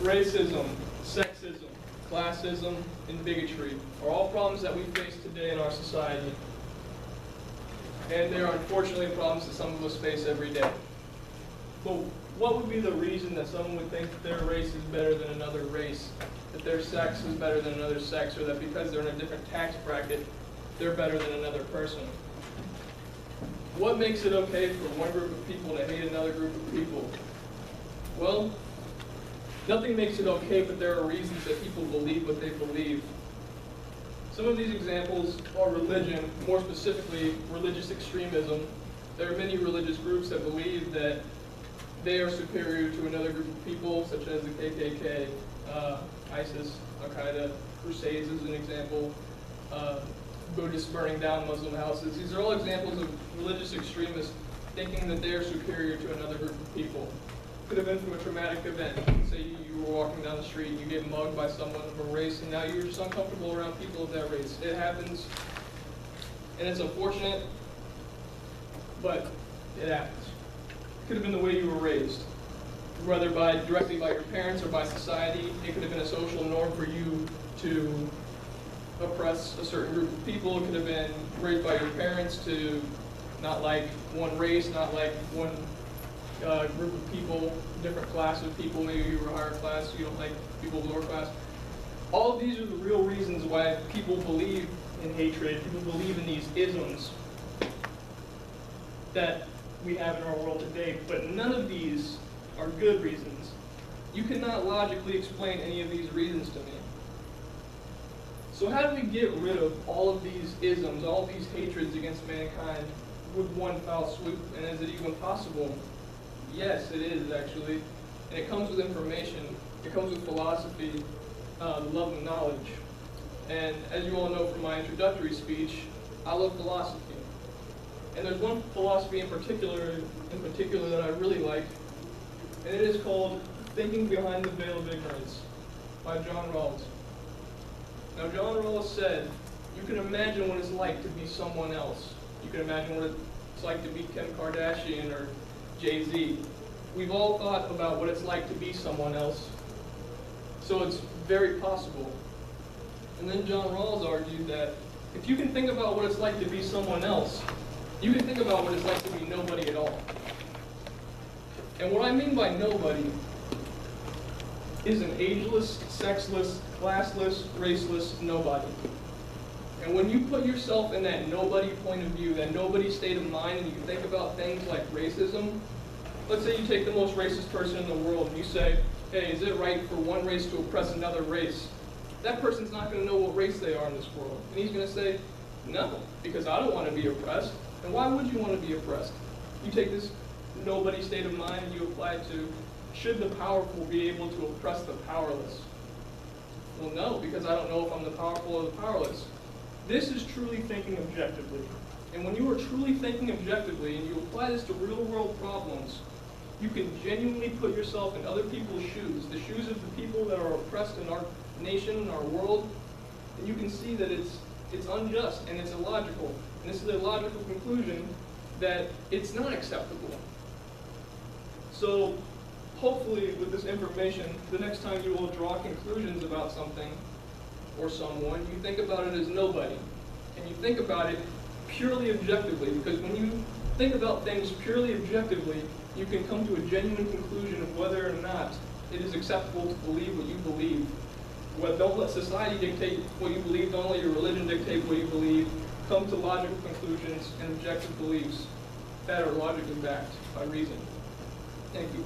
Racism, sexism, classism, and bigotry are all problems that we face today in our society. And they are unfortunately problems that some of us face every day. But what would be the reason that someone would think that their race is better than another race, that their sex is better than another sex, or that because they're in a different tax bracket, they're better than another person? What makes it okay for one group of people to hate another group of people? Well, nothing makes it okay, but there are reasons that people believe what they believe. Some of these examples are religion, more specifically religious extremism. There are many religious groups that believe that they are superior to another group of people, such as the KKK, ISIS, Al-Qaeda, Crusades is an example, Buddhists burning down Muslim houses. These are all examples of religious extremists thinking that they are superior to another group of people. Could have been from a traumatic event. Say you were walking down the street and you get mugged by someone of a race, and now you're just uncomfortable around people of that race. It happens, and it's unfortunate, but it happens. It could have been the way you were raised, whether directly by your parents or by society. It could have been a social norm for you to oppress a certain group of people. It could have been raised by your parents to not like one race, not like one group of people, different class of people. Maybe you were higher class, so you don't like people lower class. All of these are the real reasons why people believe in hatred, people believe in these isms that we have in our world today, but none of these are good reasons. You cannot logically explain any of these reasons to me. So how do we get rid of all of these isms, all of these hatreds against mankind with one foul swoop? And is it even possible? Yes, it is actually. And it comes with information. It comes with philosophy, love of knowledge. And as you all know from my introductory speech, I love philosophy. And there's one philosophy in particular that I really like, and it is called Thinking Behind the Veil of Ignorance by John Rawls. Now, John Rawls said, you can imagine what it's like to be someone else. You can imagine what it's like to be Kim Kardashian or Jay-Z. We've all thought about what it's like to be someone else, so it's very possible. And then John Rawls argued that if you can think about what it's like to be someone else, you can think about what it's like to be nobody at all. And what I mean by nobody is an ageless, sexless, classless, raceless nobody. And when you put yourself in that nobody point of view, that nobody state of mind, and you think about things like racism, let's say you take the most racist person in the world and you say, hey, is it right for one race to oppress another race? That person's not going to know what race they are in this world. And he's going to say, no, because I don't want to be oppressed. And why would you want to be oppressed? You take this nobody state of mind and you apply it to, should the powerful be able to oppress the powerless? Well, no, because I don't know if I'm the powerful or the powerless. This is truly thinking objectively. And when you are truly thinking objectively and you apply this to real world problems, you can genuinely put yourself in other people's shoes, the shoes of the people that are oppressed in our nation, in our world, and you can see that it's unjust and it's illogical. And this is a logical conclusion that it's not acceptable. So hopefully with this information, the next time you will draw conclusions about something or someone, you think about it as nobody. And you think about it purely objectively, because when you think about things purely objectively, you can come to a genuine conclusion of whether or not it is acceptable to believe what you believe. Well, don't let society dictate what you believe, don't let your religion dictate what you believe. Come to logical conclusions and objective beliefs that are logically backed by reason. Thank you.